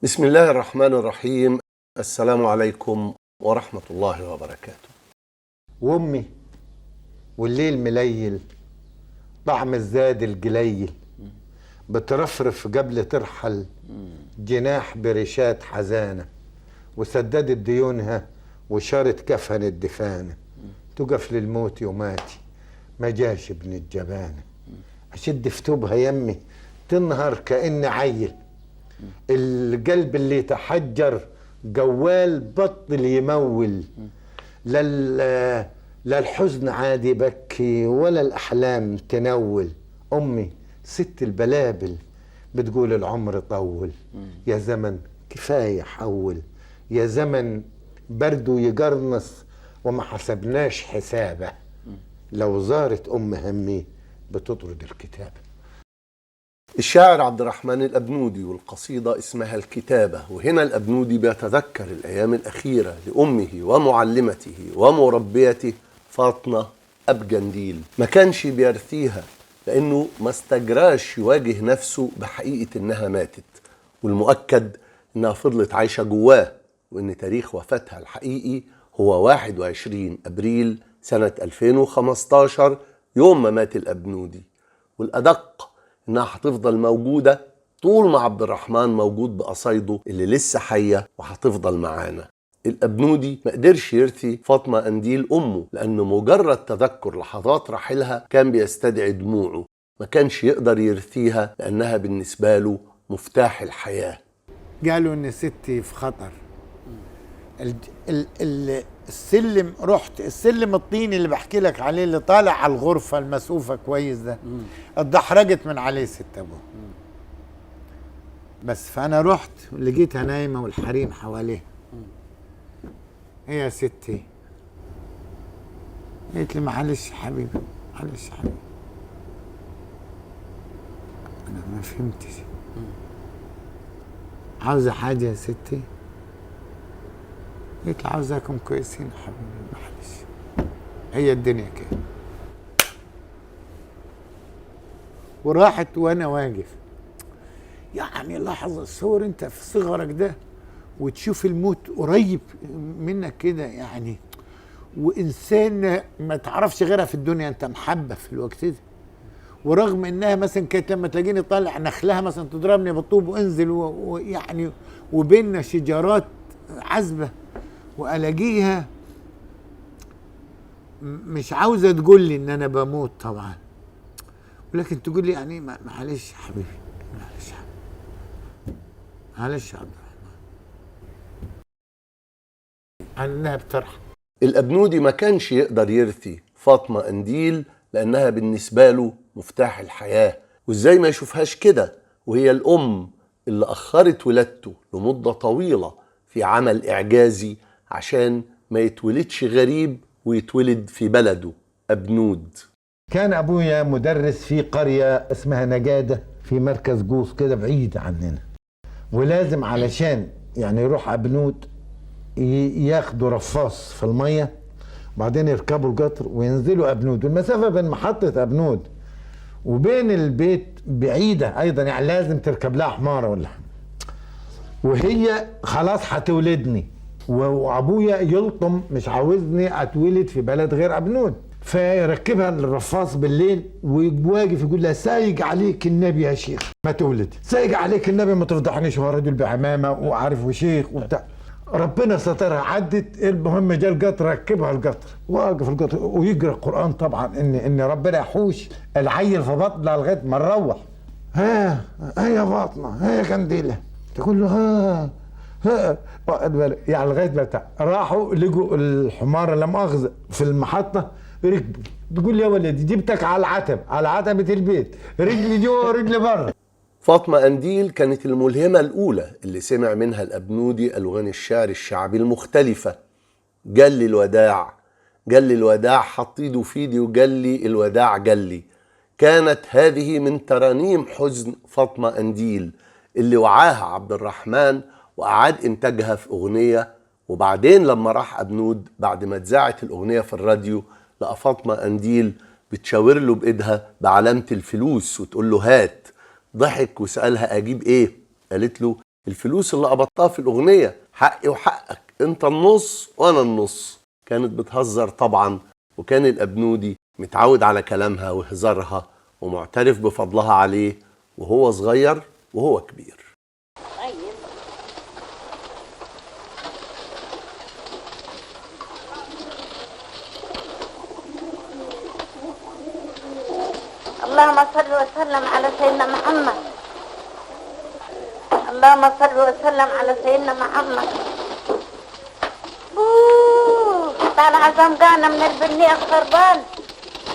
بسم الله الرحمن الرحيم. السلام عليكم ورحمة الله وبركاته. وامي والليل مليل، طعم الزاد القليل، بترفرف قبل ترحل، جناح بريشات حزانة، وسددت ديونها وشارت كفن الدفانة، تقف للموت يوماتي ما جاش ابن الجبانة، أشد في توبها يمي تنهر كأن عيل، القلب اللي تحجر جوال بطل يمول، لا الحزن عادي يبكي ولا الأحلام تنول. أمي ست البلابل بتقول العمر طول، يا زمن كفاية حول، يا زمن برده يقرنص وما حسبناش حسابه، لو زارت أم همي بتطرد الكتابة. الشاعر عبد الرحمن الأبنودي والقصيدة اسمها الكتابة، وهنا الأبنودي بيتذكر الأيام الأخيرة لأمه ومعلمته ومربيته فاطمة أب جنديل. ما كانش بيرثيها لأنه ما استجراش يواجه نفسه بحقيقة إنها ماتت، والمؤكد إنها فضلت عايشة جواه، وإن تاريخ وفاتها الحقيقي هو 21 أبريل سنة 2015 يوم ما مات الأبنودي. والأدق إنها هتفضل موجودة طول ما عبد الرحمن موجود بقصايده اللي لسه حية وهتفضل معانا. الأبنودي ما قدرش يرثي فاطمة قنديل أمه، لأنه مجرد تذكر لحظات رحيلها كان بيستدعي دموعه، ما كانش يقدر يرثيها لأنها بالنسبة له مفتاح الحياة. قالوا إن ستي في خطر. السلم، رحت السلم الطيني اللي بحكي لك عليه اللي طالع على الغرفة المسقوفة كويس ده، اتدحرجت من عليه ست أبوه. بس فأنا رحت لقيتها نايمة والحريم حواليها. ايه يا ستي؟ قالت لي معلش حبيبي، معلش حبيبي. أنا ما فهمتش. عاوزة حاجة يا ستي؟ قلت له عاوزاكم كويسين حبيبي، معلش هي الدنيا كده. وراحت وانا واقف. يعني لحظة، صور انت في صغرك ده وتشوف الموت قريب منك كده يعني، وانسان ما تعرفش غيرها في الدنيا، انت محبة في الوقت ده. ورغم انها مثلا كانت لما تلاقيني طالع نخلها مثلا تضربني بالطوب وانزل ويعني وبيننا شجرات عذبة، والاقيها مش عاوزه تقول لي ان انا بموت طبعا، ولكن تقول لي يعني معلش يا حبيبي، معلش يا حبيبي، معلش يا عبد الرحمن، عنها بترحم. الأبنودي ما كانش يقدر يرثي فاطمة قنديل لأنها بالنسبة له مفتاح الحياة، وإزاي ما يشوفهاش كده وهي الأم اللي أخرت ولادته لمدة طويلة في عمل إعجازي عشان ما يتولدش غريب ويتولد في بلده أبنود. كان أبويا مدرس في قرية اسمها نجادة في مركز جوز كده بعيد عننا، ولازم علشان يعني يروح أبنود ياخدوا رفاص في المية وبعدين يركبوا القطر وينزلوا أبنود، والمسافة بين محطة أبنود وبين البيت بعيدة أيضا، يعني لازم تركب لها حمارة ولا حاجة. وهي خلاص هتولدني وابويا يلطم مش عاوزني اتولد في بلد غير ابنود، فيركبها الرفاص بالليل وواقف يقول لها سايق عليك النبي يا شيخ ما تولد، سايق عليك النبي ما تفضحنيش، هو رجل بعمامه وعارف وشيخ وبتاع. ربنا سترها عدت. المهم جاء القطر ركبها القطر، واقف القطر ويقرا القران طبعا ان ربنا يحوش العيل في بطنها لغايه ما نروح. ها يا فاطمه، ها يا قنديله، تقول له ها يعني لغايه ما راحوا لقوا الحمار لا مؤاخذه في المحطه ركبوا. تقول لي يا ولدي جبتك على العتب، على عتبه البيت، رجلي جوه ورجلي بره. فاطمة قنديل كانت الملهمة الأولى اللي سمع منها الأبنودي ألوان الشعر الشعبي المختلفة. قال لي الوداع، قال لي الوداع، حط ايده في ايدي وقال لي الوداع قال لي. كانت هذه من ترانيم حزن فاطمة قنديل اللي وعاها عبد الرحمن وأعاد إنتاجها في أغنية. وبعدين لما راح أبنود بعد ما اتذاعت الأغنية في الراديو لقى فاطمة قنديل بتشاور له بإيدها بعلامة الفلوس وتقول له هات. ضحك وسألها أجيب إيه؟ قالت له الفلوس اللي قبضتها في الأغنية حقي وحقك، انت النص وانا النص. كانت بتهزر طبعا، وكان الأبنودي متعود على كلامها وهزارها ومعترف بفضلها عليه وهو صغير وهو كبير. اللهم صل وسلم على سيدنا محمد. اللهم صل وسلم على سيدنا محمد. طال عزم قانا من البنية الخربان،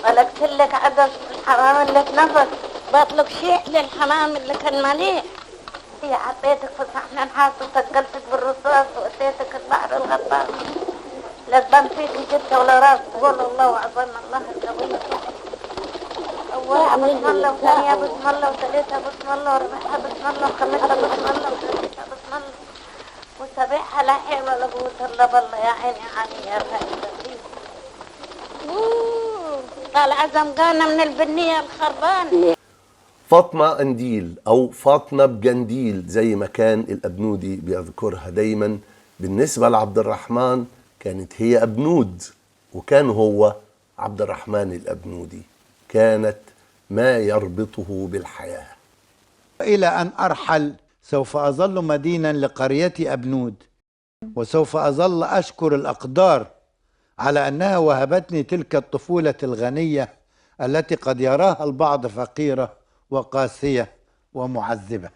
قلقت لك عدس الحمام اللي نفس، بطلق شيء للحمام اللي كان مليح. هي عطيتك في صحن نحاس وثقلتك بالرصاص واتيتك البحر الغطاس، لا تبان فيك جدة ولا راس، تقول الله عظم الله القوي. أولها بسم الله وثانيها بسم الله وثالثها بسم الله ورابعها بسم الله وخامسها بسم الله وسادسها بسم الله وسابعها لا حول ولا قوة إلا بالله. يا عيني علي يا فايدة. قال عزم قانا من البنية الخربان. فاطمة قنديل أو فاطمة بجنديل زي ما كان الأبنودي بيذكرها دايما، بالنسبة لعبد الرحمن كانت هي أبنود وكان هو عبد الرحمن الأبنودي، كانت ما يربطه بالحياة. إلى أن أرحل سوف أظل مدينا لقريتي أبنود، وسوف أظل أشكر الأقدار على أنها وهبتني تلك الطفولة الغنية التي قد يراها البعض فقيرة وقاسية ومعذبة.